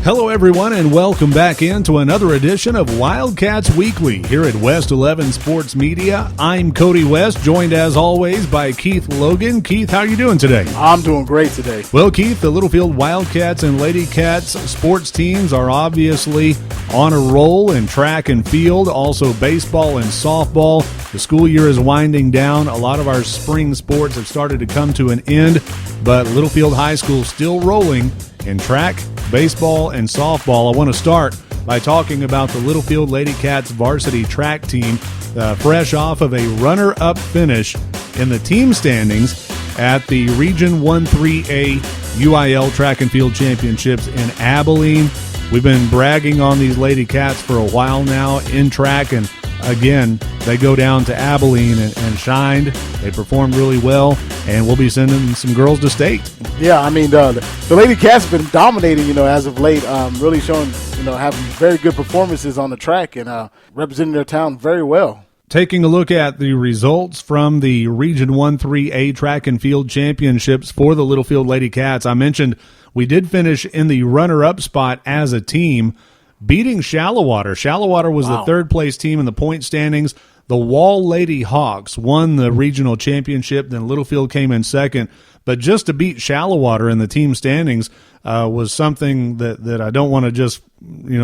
Hello, everyone, and welcome back into another edition of Wildcats Weekly here at West 11 Sports Media. I'm Cody West, joined as always by Keith Logan. Keith, how are you doing today? I'm doing great today. Well, Keith, the Littlefield Wildcats and Lady Cats sports teams are obviously on a roll in track and field, also baseball and softball. The school year is winding down. A lot of our spring sports have started to come to an end, but Littlefield High School still rolling in track, baseball, and softball. I want to start by talking about the Littlefield Lady Cats varsity track team, fresh off of a runner-up finish in the team standings at the Region 1-3A UIL Track and Field Championships in Abilene. We've been bragging on these Lady Cats for a while now in track, and again, they go down to Abilene and shined. They performed really well, and we'll be sending some girls to state. Yeah, I mean, the Lady Cats have been dominating, as of late, really showing, having very good performances on the track and representing their town very well. Taking a look at the results from the Region 1-3A Track and Field Championships for the Littlefield Lady Cats, I mentioned we did finish in the runner-up spot as a team, beating Shallowater. Shallowater was the third-place team in the point standings. The Wall Lady Hawks won the regional championship, then Littlefield came in second. But just to beat Shallowater in the team standings was something that I don't want to just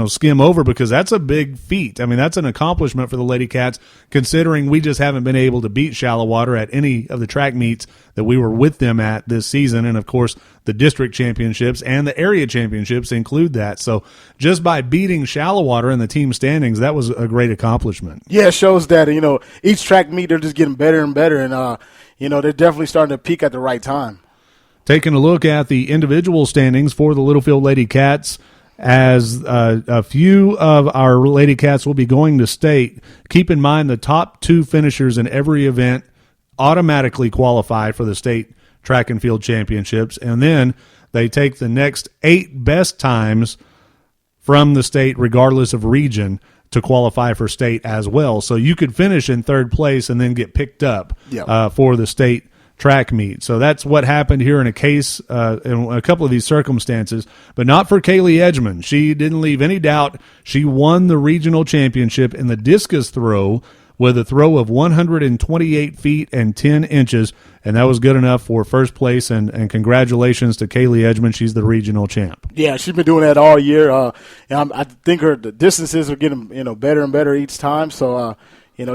skim over, because that's a big feat. I mean, that's an accomplishment for the Lady Cats, considering we just haven't been able to beat Shallowater at any of the track meets that we were with them at this season. And, of course, the district championships and the area championships include that. So just by beating Shallowater in the team standings, that was a great accomplishment. Yeah, it shows that, each track meet, they're just getting better and better. And, they're definitely starting to peak at the right time. Taking a look at the individual standings for the Littlefield Lady Cats, as a few of our Lady Cats will be going to state. Keep in mind the top two finishers in every event automatically qualify for the state track and field championships, and then they take the next 8 best times from the state, regardless of region, to qualify for state as well. So you could finish in third place and then get picked up for the state track meet. So that's what happened here in a case, in a couple of these circumstances, but not for Kaylee Edgman. She didn't leave any doubt. She won the regional championship in the discus throw with a throw of 128 feet and 10 inches, and that was good enough for first place, and congratulations to Kaylee Edgman. She's the regional champ. Yeah, she's been doing that all year. I think the distances are getting better and better each time, so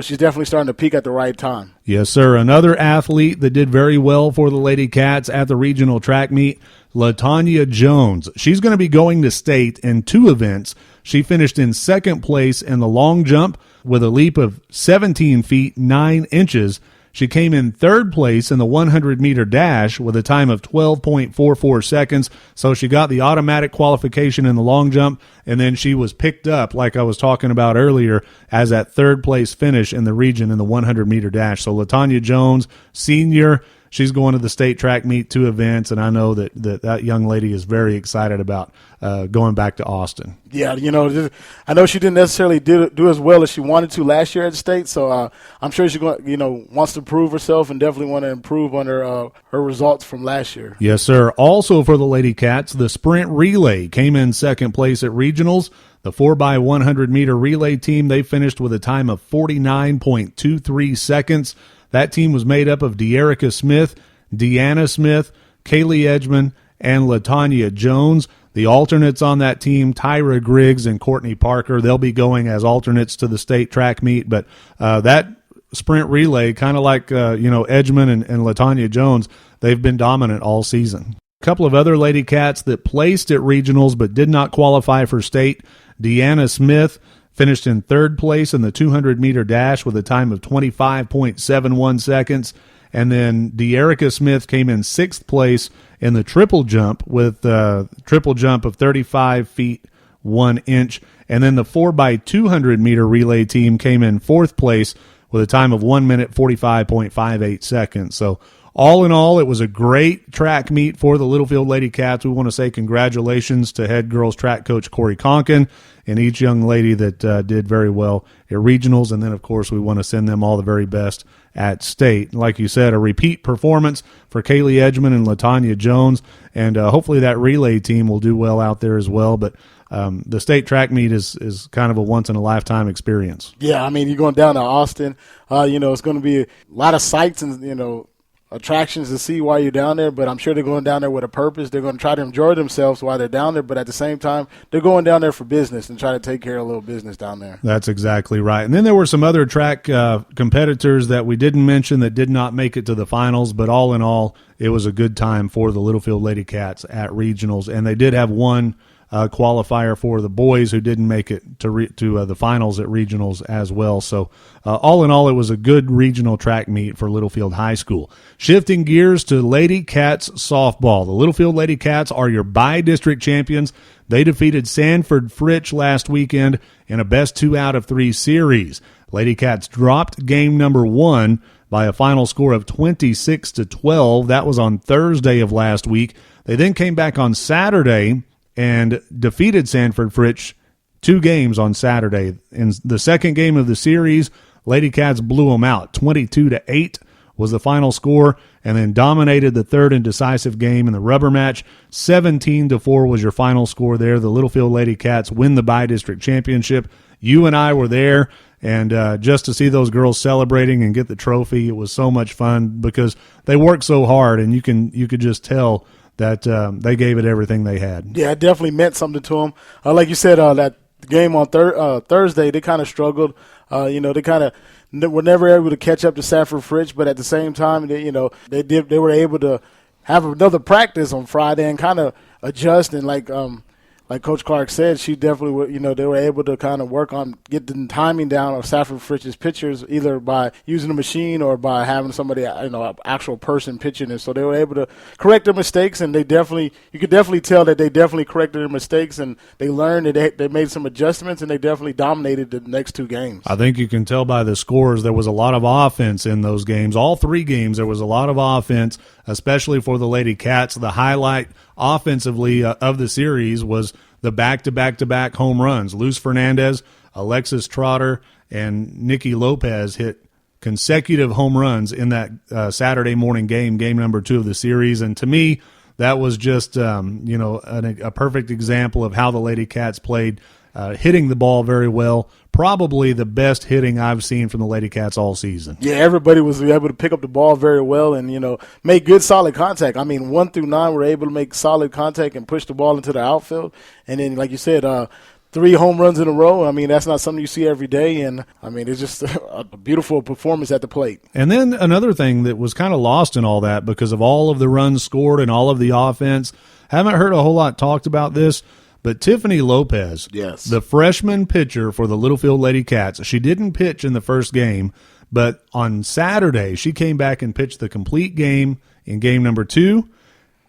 she's definitely starting to peak at the right time. Yes, sir. Another athlete that did very well for the Lady Cats at the regional track meet, LaTanya Jones. She's going to be going to state in 2 events. She finished in second place in the long jump with a leap of 17 feet 9 inches. She came in third place in the 100-meter dash with a time of 12.44 seconds, so she got the automatic qualification in the long jump, and then she was picked up, like I was talking about earlier, as that third-place finish in the region in the 100-meter dash. So LaTanya Jones, senior, she's going to the state track meet 2 events, and I know that young lady is very excited about going back to Austin. Yeah, I know she didn't necessarily do as well as she wanted to last year at the state, so I'm sure she wants to prove herself and definitely want to improve on her results from last year. Yes, sir. Also for the Lady Cats, the sprint relay came in second place at regionals. The 4x100-meter relay team, they finished with a time of 49.23 seconds. That team was made up of De'Erica Smith, Deanna Smith, Kaylee Edgman, and LaTanya Jones. The alternates on that team, Tyra Griggs and Courtney Parker, they'll be going as alternates to the state track meet. But that sprint relay, kind of like Edgman and LaTanya Jones, they've been dominant all season. A couple of other Lady Cats that placed at regionals but did not qualify for state. Deanna Smith finished in third place in the 200-meter dash with a time of 25.71 seconds. And then De'Erica Smith came in sixth place in the triple jump with a triple jump of 35 feet 1 inch. And then the 4x200-meter relay team came in fourth place with a time of 1 minute 45.58 seconds. So all in all, it was a great track meet for the Littlefield Lady Cats. We want to say congratulations to head girls track coach Corey Conkin and each young lady that did very well at regionals. And then, of course, we want to send them all the very best at state. Like you said, a repeat performance for Kaylee Edgman and LaTanya Jones, and hopefully that relay team will do well out there as well. But the state track meet is kind of a once-in-a-lifetime experience. Yeah, I mean, you're going down to Austin. It's going to be a lot of sights and, attractions to see while you're down there, but I'm sure they're going down there with a purpose. They're going to try to enjoy themselves while they're down there, but at the same time, they're going down there for business and try to take care of a little business down there. That's exactly right. And then there were some other track competitors that we didn't mention that did not make it to the finals, but all in all, it was a good time for the Littlefield Lady Cats at regionals, and they did have one qualifier for the boys who didn't make it to the finals at regionals as well. So all in all, it was a good regional track meet for Littlefield High School. Shifting gears to Lady Cats softball. The Littlefield Lady Cats are your by-district champions. They defeated Sanford Fritch last weekend in a best 2 out of 3 series. Lady Cats dropped game number 1 by a final score of 26-12. That was on Thursday of last week. They then came back on Saturday and defeated Sanford Fritch 2 games on Saturday. In the second game of the series, Lady Cats blew them out. 22-8 was the final score, and then dominated the third and decisive game in the rubber match. 17-4 was your final score there. The Littlefield Lady Cats win the by-district championship. You and I were there, and just to see those girls celebrating and get the trophy, it was so much fun because they worked so hard, and you could just tell that they gave it everything they had. Yeah, it definitely meant something to them. Like you said, that game on Thursday, they kind of struggled. They kind of were never able to catch up to Sanford Fritch, but at the same time, they were able to have another practice on Friday and kind of adjust. And like Coach Clark said, she definitely, they were able to kind of work on get the timing down of Sanford Fritch's pitchers, either by using a machine or by having somebody, an actual person pitching it. So they were able to correct their mistakes, and you could definitely tell that they definitely corrected their mistakes, and they learned that they made some adjustments, and they definitely dominated the next 2 games. I think you can tell by the scores there was a lot of offense in those games. All 3 games, there was a lot of offense, especially for the Lady Cats. The highlight offensively of the series was the back-to-back-to-back home runs. Luz Fernandez, Alexis Trotter, and Nikki Lopez hit consecutive home runs in that Saturday morning game number 2 of the series. And to me, that was just a perfect example of how the Lady Cats played, hitting the ball very well. Probably the best hitting I've seen from the Lady Cats all season. Yeah, everybody was able to pick up the ball very well and, make good, solid contact. I mean, 1 through 9 were able to make solid contact and push the ball into the outfield. And then, like you said, 3 home runs in a row. I mean, that's not something you see every day. And, I mean, it's just a beautiful performance at the plate. And then another thing that was kind of lost in all that because of all of the runs scored and all of the offense, haven't heard a whole lot talked about this, but Tiffany Lopez, yes, the freshman pitcher for the Littlefield Lady Cats, she didn't pitch in the first game, but on Saturday she came back and pitched the complete game in game number 2,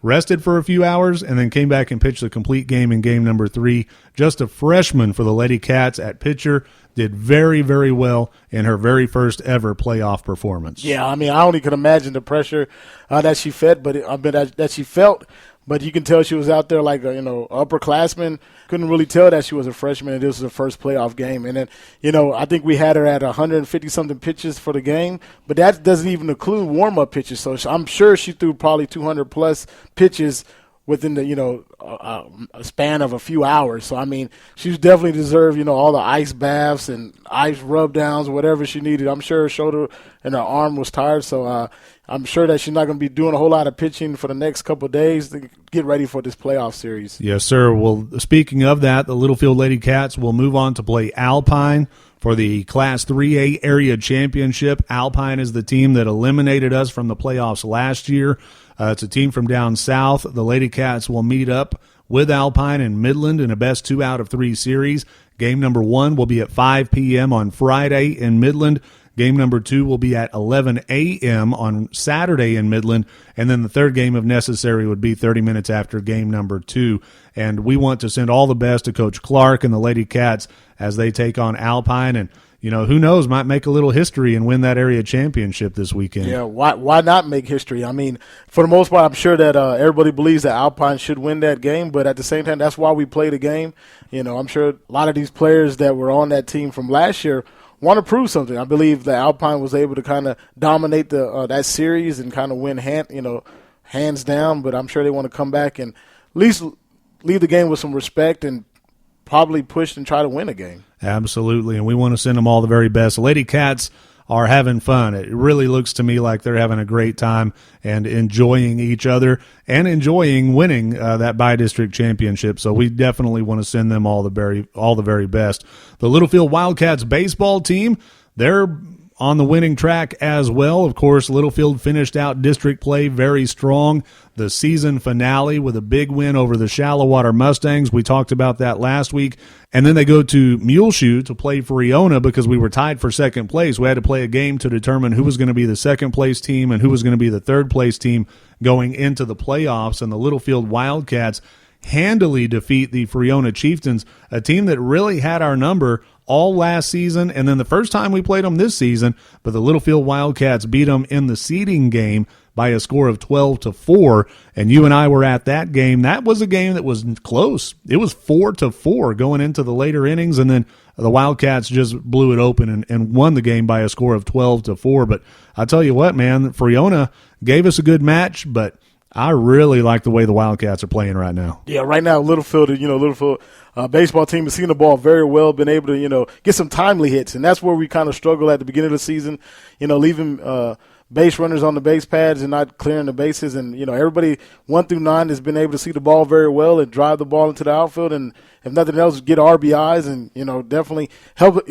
rested for a few hours, and then came back and pitched the complete game in game number 3. Just a freshman for the Lady Cats at pitcher, did very, very well in her very first ever playoff performance. Yeah, I mean, I only can imagine the pressure that she felt, that she felt. But you can tell she was out there like a, upperclassman. Couldn't really tell that she was a freshman, and this was her first playoff game. And then, I think we had her at 150-something pitches for the game, but that doesn't even include warm-up pitches. So I'm sure she threw probably 200-plus pitches within the, a span of a few hours. So, I mean, she definitely deserved, all the ice baths and ice rub downs, whatever she needed. I'm sure her shoulder and her arm was tired. So, I'm sure that she's not going to be doing a whole lot of pitching for the next couple of days to get ready for this playoff series. Yes, sir. Well, speaking of that, the Littlefield Lady Cats will move on to play Alpine for the Class 3A Area Championship. Alpine is the team that eliminated us from the playoffs last year. It's a team from down south. The Lady Cats will meet up with Alpine in Midland in a best 2 out of 3 series. Game number 1 will be at 5 p.m. on Friday in Midland. Game number 2 will be at 11 a.m. on Saturday in Midland. And then the third game, if necessary, would be 30 minutes after game number 2. And we want to send all the best to Coach Clark and the Lady Cats as they take on Alpine. And, who knows, might make a little history and win that area championship this weekend. Yeah, why not make history? I mean, for the most part, I'm sure that everybody believes that Alpine should win that game. But at the same time, that's why we play the game. I'm sure a lot of these players that were on that team from last year want to prove something. I believe that Alpine was able to kind of dominate that series and kind of win hands down. But I'm sure they want to come back and at least leave the game with some respect and probably push and try to win a game. Absolutely, and we want to send them all the very best. The Lady Cats are having fun. It really looks to me like they're having a great time and enjoying each other and enjoying winning that bi-district championship. So we definitely want to send them all the very best. The Littlefield Wildcats baseball team, they're on the winning track as well. Of course, Littlefield finished out district play very strong. The season finale with a big win over the Shallowater Mustangs. We talked about that last week. And then they go to Muleshoe to play for Iona because we were tied for second place. We had to play a game to determine who was going to be the second place team and who was going to be the third place team going into the playoffs. And the Littlefield Wildcats handily defeat the Friona Chieftains, a team that really had our number all last season, and then the first time we played them this season, but the Littlefield Wildcats beat them in the seeding game by a score of 12-4, and you and I were at that game. That was a game that was close. It was 4-4 going into the later innings, and then the Wildcats just blew it open and won the game by a score of 12-4. But I tell you what, man, Friona gave us a good match, but I really like the way the Wildcats are playing right now. Yeah, right now, Littlefield baseball team has seen the ball very well, been able to, get some timely hits. And that's where we kind of struggle at the beginning of the season, leaving base runners on the base pads and not clearing the bases. And, everybody 1 through 9 has been able to see the ball very well and drive the ball into the outfield. And if nothing else, get RBIs and, definitely help,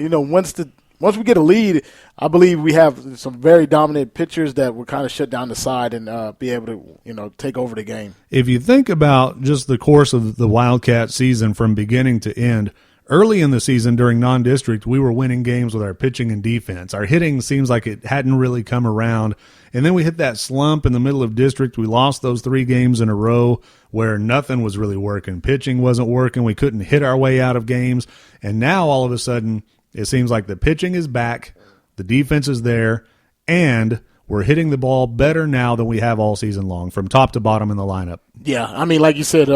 once we get a lead, I believe we have some very dominant pitchers that will kind of shut down the side and be able to, take over the game. If you think about just the course of the Wildcat season from beginning to end, early in the season during non-district, we were winning games with our pitching and defense. Our hitting seems like it hadn't really come around. And then we hit that slump in the middle of district. We lost those 3 games in a row where nothing was really working. Pitching wasn't working. We couldn't hit our way out of games. And now all of a sudden, it seems like the pitching is back, the defense is there, and we're hitting the ball better now than we have all season long, from top to bottom in the lineup. Yeah, I mean, like you said,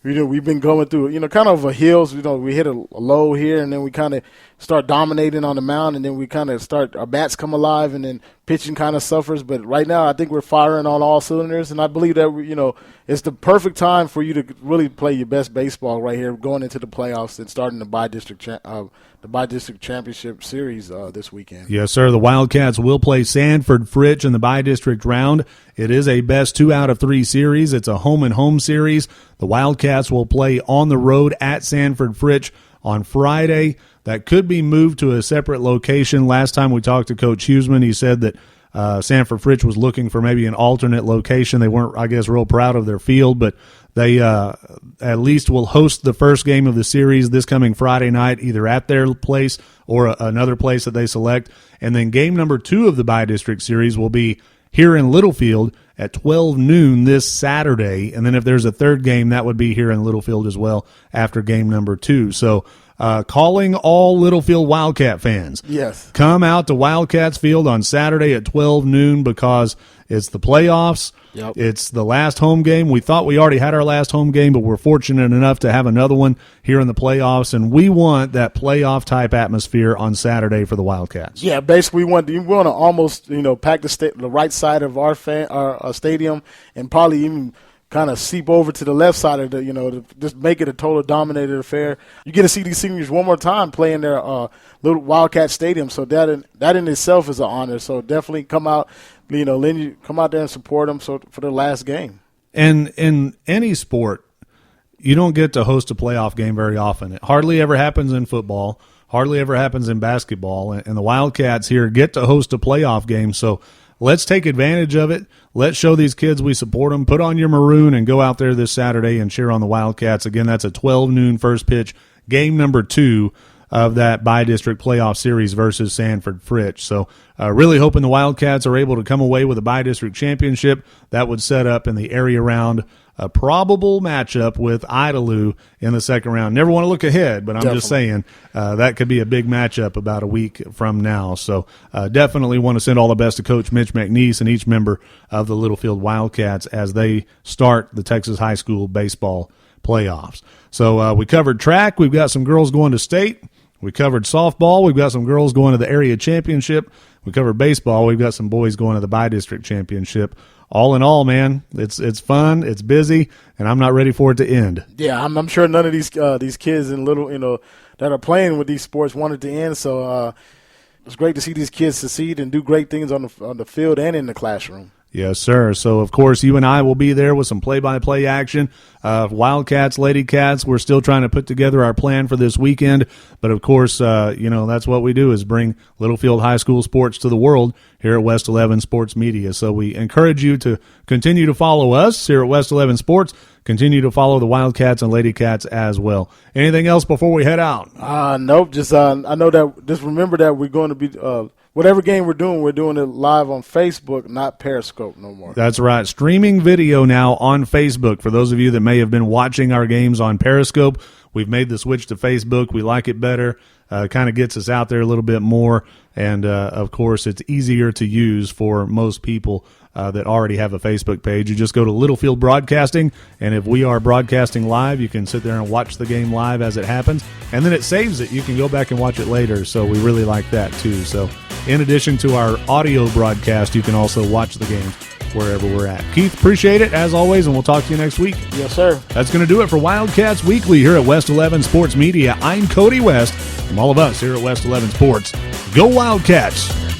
we've been going through, kind of a hills. We hit a low here, and then we kind of start dominating on the mound, and then we kind of start, our bats come alive, and then pitching kind of suffers. But right now, I think we're firing on all cylinders, and I believe that, it's the perfect time for you to really play your best baseball right here, going into the playoffs and starting the bi-district championship series this weekend. Yes, sir. The Wildcats will play Sanford Fritch in the bi-district round. It is a best 2 out of 3 series. It's a home-and-home series. The Wildcats will play on the road at Sanford Fritch on Friday. That could be moved to a separate location. Last time we talked to Coach Huseman, he said that Sanford Fritch was looking for maybe an alternate location. They weren't, I guess, real proud of their field, but they at least will host the first game of the series this coming Friday night, either at their place or another place that they select. And then game number 2 of the bi-district series will be here in Littlefield at 12 noon this Saturday. And then if there's a third game, that would be here in Littlefield as well after game number 2. So calling all Littlefield Wildcat fans. Yes. Come out to Wildcats Field on Saturday at 12 noon because it's the playoffs. Yep. It's the last home game. We thought we already had our last home game, but we're fortunate enough to have another one here in the playoffs, and we want that playoff-type atmosphere on Saturday for the Wildcats. Yeah, basically we want to almost, pack the right side of our stadium and probably even kind of seep over to the left side of the, to just make it a total dominated affair. You get to see these seniors one more time play in their little Wildcat Stadium, so that in itself is an honor. So definitely come out, come out there and support them for their last game. And in any sport, you don't get to host a playoff game very often. It hardly ever happens in football, hardly ever happens in basketball, and the Wildcats here get to host a playoff game. So let's take advantage of it. Let's show these kids we support them. Put on your maroon and go out there this Saturday and cheer on the Wildcats. Again, that's a 12 noon first pitch, game number 2 of that bi-district playoff series versus Sanford Fritch. So really hoping the Wildcats are able to come away with a bi-district championship. That would set up in the area round a probable matchup with Idalou in the second round. Never want to look ahead, but I'm just saying that could be a big matchup about a week from now. So definitely want to send all the best to Coach Mitch McNeese and each member of the Littlefield Wildcats as they start the Texas High School baseball playoffs. So we covered track. We've got some girls going to state. We covered softball. We've got some girls going to the area championship. We covered baseball. We've got some boys going to the bi-district championship. All in all, man, it's fun, it's busy, and I'm not ready for it to end. Yeah, I'm sure none of these kids and little that are playing with these sports want it to end. So it's great to see these kids succeed and do great things on the field and in the classroom. Yes, sir. So, of course, you and I will be there with some play-by-play action. Wildcats, Lady Cats, we're still trying to put together our plan for this weekend. But, of course, that's what we do is bring Littlefield High School sports to the world here at West 11 Sports Media. So we encourage you to continue to follow us here at West 11 Sports. Continue to follow the Wildcats and Lady Cats as well. Anything else before we head out? Nope. Just I know that. Just remember that we're going to be whatever game we're doing it live on Facebook, not Periscope no more. That's right. Streaming video now on Facebook. For those of you that may have been watching our games on Periscope, we've made the switch to Facebook. We like it better. Kind of gets us out there a little bit more. And, of course, it's easier to use for most people that already have a Facebook page. You just go to Littlefield Broadcasting, and if we are broadcasting live, you can sit there and watch the game live as it happens. And then it saves it. You can go back and watch it later. So we really like that, too. So in addition to our audio broadcast, you can also watch the games wherever we're at. Keith, appreciate it, as always, and we'll talk to you next week. Yes, sir. That's going to do it for Wildcats Weekly here at West 11 Sports Media. I'm Cody West. From all of us here at West 11 Sports, go Wildcats!